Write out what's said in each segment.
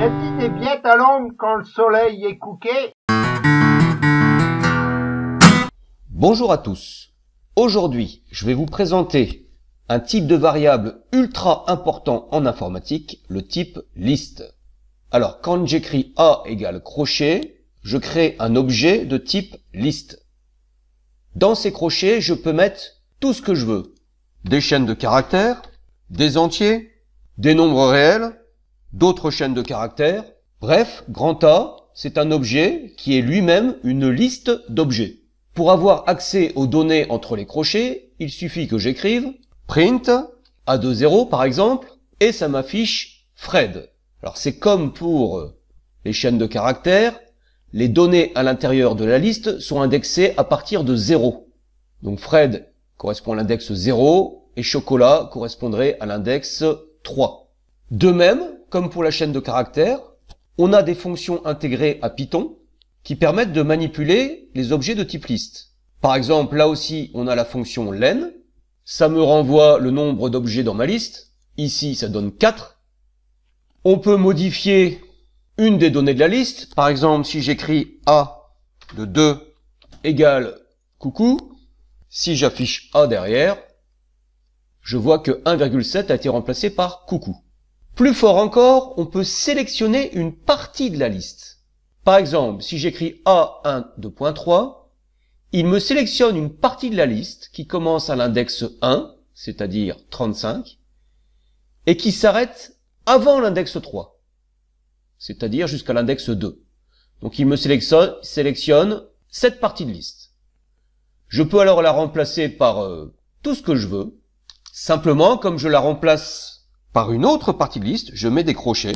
Y a-t-il des billettes à l'ombre quand le soleil est couqué? Bonjour à tous. Aujourd'hui, je vais vous présenter un type de variable ultra important en informatique, le type list. Alors, quand j'écris A égale crochet, je crée un objet de type list. Dans ces crochets, je peux mettre tout ce que je veux. Des chaînes de caractères, des entiers, des nombres réels, d'autres chaînes de caractères. Bref, grand A, c'est un objet qui est lui-même une liste d'objets. Pour avoir accès aux données entre les crochets, il suffit que j'écrive print A20 par exemple, et ça m'affiche Fred. Alors c'est comme pour les chaînes de caractères, les données à l'intérieur de la liste sont indexées à partir de 0. Donc Fred correspond à l'index 0 et chocolat correspondrait à l'index 3. De même, comme pour la chaîne de caractères, on a des fonctions intégrées à Python qui permettent de manipuler les objets de type liste. Par exemple, là aussi, on a la fonction len. Ça me renvoie le nombre d'objets dans ma liste. Ici, ça donne 4. On peut modifier une des données de la liste. Par exemple, si j'écris A de 2 égale coucou, si j'affiche A derrière, je vois que 1,7 a été remplacé par coucou. Plus fort encore, on peut sélectionner une partie de la liste. Par exemple, si j'écris A1.3, il me sélectionne une partie de la liste qui commence à l'index 1, c'est-à-dire 35, et qui s'arrête avant l'index 3, c'est-à-dire jusqu'à l'index 2. Donc il me sélectionne cette partie de liste. Je peux alors la remplacer par tout ce que je veux. Simplement, comme je la remplace par une autre partie de liste, je mets des crochets,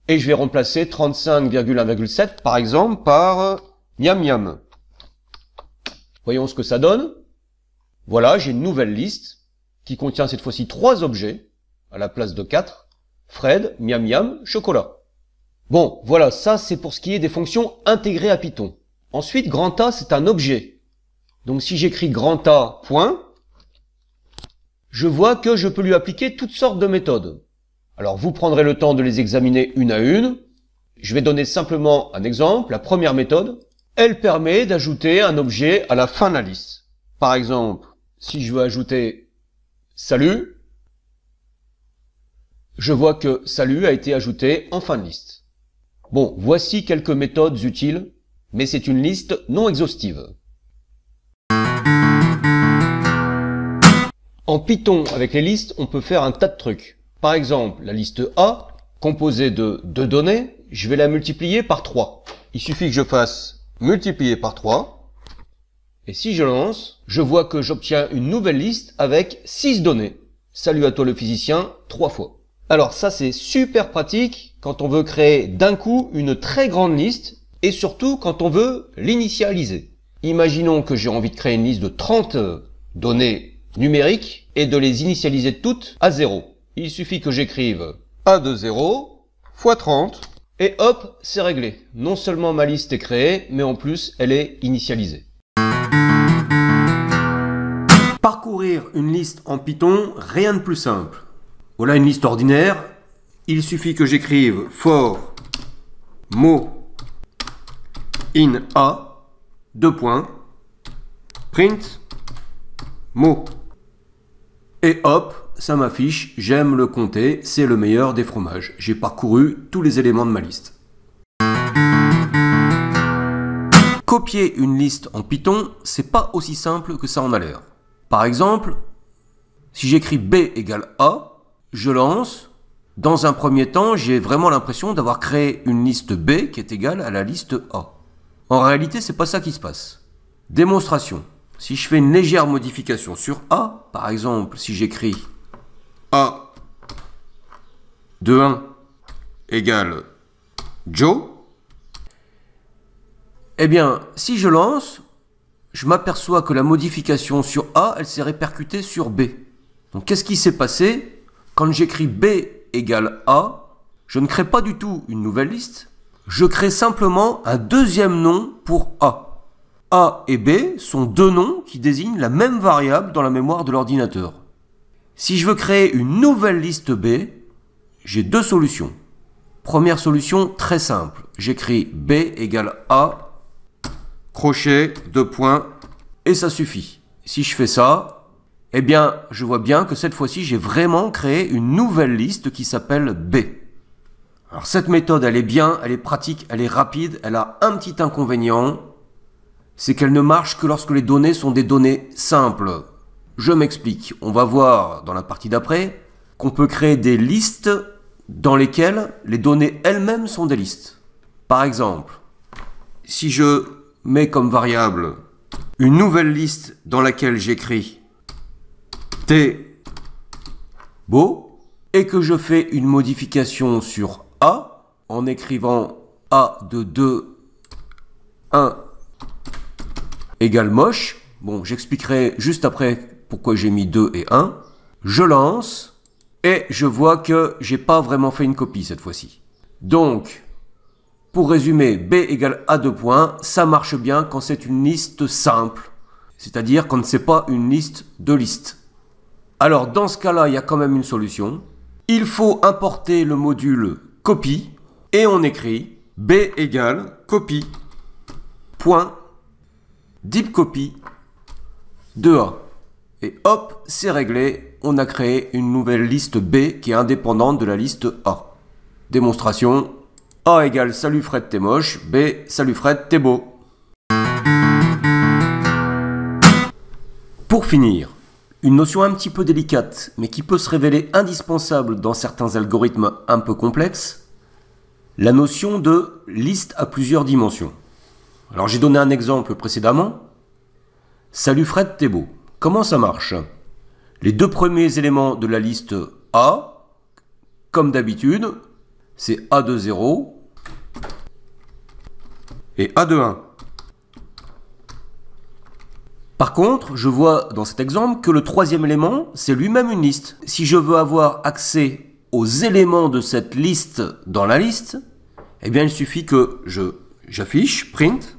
et je vais remplacer 35,1,7 par exemple par miam miam. Voyons ce que ça donne. Voilà, j'ai une nouvelle liste qui contient cette fois-ci 3 objets à la place de 4. Fred, miam miam, chocolat. Bon, voilà, ça c'est pour ce qui est des fonctions intégrées à Python. Ensuite, grand A, c'est un objet. Donc si j'écris grand A, point, je vois que je peux lui appliquer toutes sortes de méthodes. Alors vous prendrez le temps de les examiner une à une. Je vais donner simplement un exemple. La première méthode, elle permet d'ajouter un objet à la fin de la liste. Par exemple, si je veux ajouter salut, je vois que salut a été ajouté en fin de liste. Bon, voici quelques méthodes utiles, mais c'est une liste non exhaustive. En Python, avec les listes, on peut faire un tas de trucs. Par exemple, la liste A, composée de 2 données, je vais la multiplier par 3. Il suffit que je fasse multiplier par 3. Et si je lance, je vois que j'obtiens une nouvelle liste avec 6 données. Salut à toi le physicien, 3 fois. Alors ça, c'est super pratique quand on veut créer d'un coup une très grande liste et surtout quand on veut l'initialiser. Imaginons que j'ai envie de créer une liste de 30 données numériques et de les initialiser toutes à 0. Il suffit que j'écrive A20 fois 30 et hop, c'est réglé. Non seulement ma liste est créée, mais en plus elle est initialisée. Parcourir une liste en Python, rien de plus simple. Voilà une liste ordinaire. Il suffit que j'écrive for mot in A, 2 points, print mot. Et hop, ça m'affiche, j'aime le compter, c'est le meilleur des fromages. J'ai parcouru tous les éléments de ma liste. Copier une liste en Python, c'est pas aussi simple que ça en a l'air. Par exemple, si j'écris B égale A, je lance. Dans un premier temps, j'ai vraiment l'impression d'avoir créé une liste B qui est égale à la liste A. En réalité, c'est pas ça qui se passe. Démonstration. Si je fais une légère modification sur A, par exemple, si j'écris A de 1 égale Joe, eh bien, si je lance, je m'aperçois que la modification sur A, elle s'est répercutée sur B. Donc, qu'est-ce qui s'est passé? Quand j'écris B égale A, je ne crée pas du tout une nouvelle liste, je crée simplement un deuxième nom pour A. A et B sont 2 noms qui désignent la même variable dans la mémoire de l'ordinateur. Si je veux créer une nouvelle liste B, j'ai 2 solutions. Première solution très simple. J'écris B égale A, crochet, 2 points, et ça suffit. Si je fais ça, eh bien, je vois bien que cette fois-ci, j'ai vraiment créé une nouvelle liste qui s'appelle B. Alors cette méthode, elle est bien, elle est pratique, elle est rapide, elle a un petit inconvénient, c'est qu'elle ne marche que lorsque les données sont des données simples. Je m'explique. On va voir dans la partie d'après qu'on peut créer des listes dans lesquelles les données elles-mêmes sont des listes. Par exemple, si je mets comme variable une nouvelle liste dans laquelle j'écris T beau et que je fais une modification sur A en écrivant A de 2, 1 égale moche. Bon, j'expliquerai juste après pourquoi j'ai mis 2 et 1. Je lance et je vois que j'ai pas vraiment fait une copie cette fois-ci. Donc, pour résumer, B égale A 2 points, ça marche bien quand c'est une liste simple. C'est-à-dire quand c'est pas une liste de listes. Alors, dans ce cas-là, il y a quand même une solution. Il faut importer le module copie et on écrit B égale copie point deep copy de A. Et hop, c'est réglé, on a créé une nouvelle liste B qui est indépendante de la liste A. Démonstration, A égale salut Fred t'es moche, B salut Fred t'es beau. Pour finir, une notion un petit peu délicate, mais qui peut se révéler indispensable dans certains algorithmes un peu complexes, la notion de liste à plusieurs dimensions. Alors j'ai donné un exemple précédemment. Salut Fred, t'es beau. Comment ça marche? Les deux premiers éléments de la liste A, comme d'habitude, c'est A de 0 et A de 1. Par contre, je vois dans cet exemple que le troisième élément, c'est lui-même une liste. Si je veux avoir accès aux éléments de cette liste dans la liste, eh bien il suffit que j'affiche, print,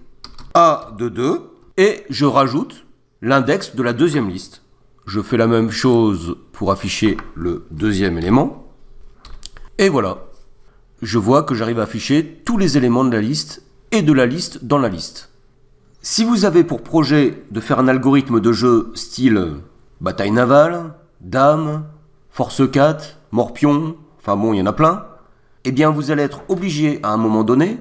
A de 2, et je rajoute l'index de la deuxième liste. Je fais la même chose pour afficher le deuxième élément. Et voilà. Je vois que j'arrive à afficher tous les éléments de la liste et de la liste dans la liste. Si vous avez pour projet de faire un algorithme de jeu style bataille navale, dame, force 4, morpion, enfin bon, il y en a plein, eh bien vous allez être obligé à un moment donné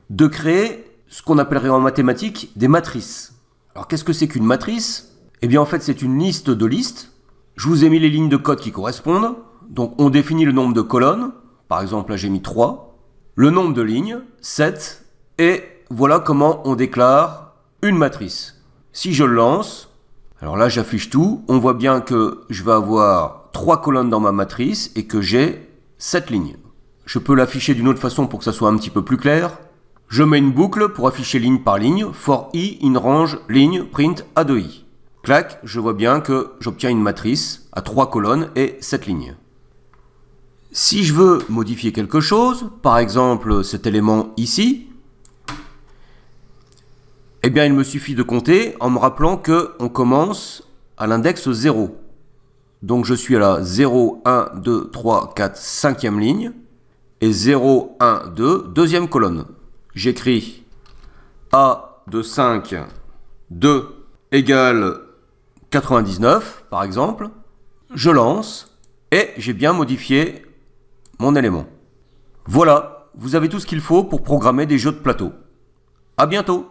de créer ce qu'on appellerait en mathématiques des matrices. Alors qu'est-ce que c'est qu'une matrice? Eh bien en fait c'est une liste de listes. Je vous ai mis les lignes de code qui correspondent. Donc on définit le nombre de colonnes. Par exemple là j'ai mis 3. Le nombre de lignes, 7. Et voilà comment on déclare une matrice. Si je le lance, alors là j'affiche tout. On voit bien que je vais avoir 3 colonnes dans ma matrice et que j'ai 7 lignes. Je peux l'afficher d'une autre façon pour que ça soit un petit peu plus clair. Je mets une boucle pour afficher ligne par ligne, for i in range ligne print a de i. Clac, je vois bien que j'obtiens une matrice à 3 colonnes et 7 lignes. Si je veux modifier quelque chose, par exemple cet élément ici, eh bien il me suffit de compter en me rappelant qu'on commence à l'index 0. Donc je suis à la 0, 1, 2, 3, 4, 5e ligne et 0, 1, 2, deuxième colonne. J'écris A de 5, 2 égale 99, par exemple. Je lance et j'ai bien modifié mon élément. Voilà, vous avez tout ce qu'il faut pour programmer des jeux de plateau. À bientôt!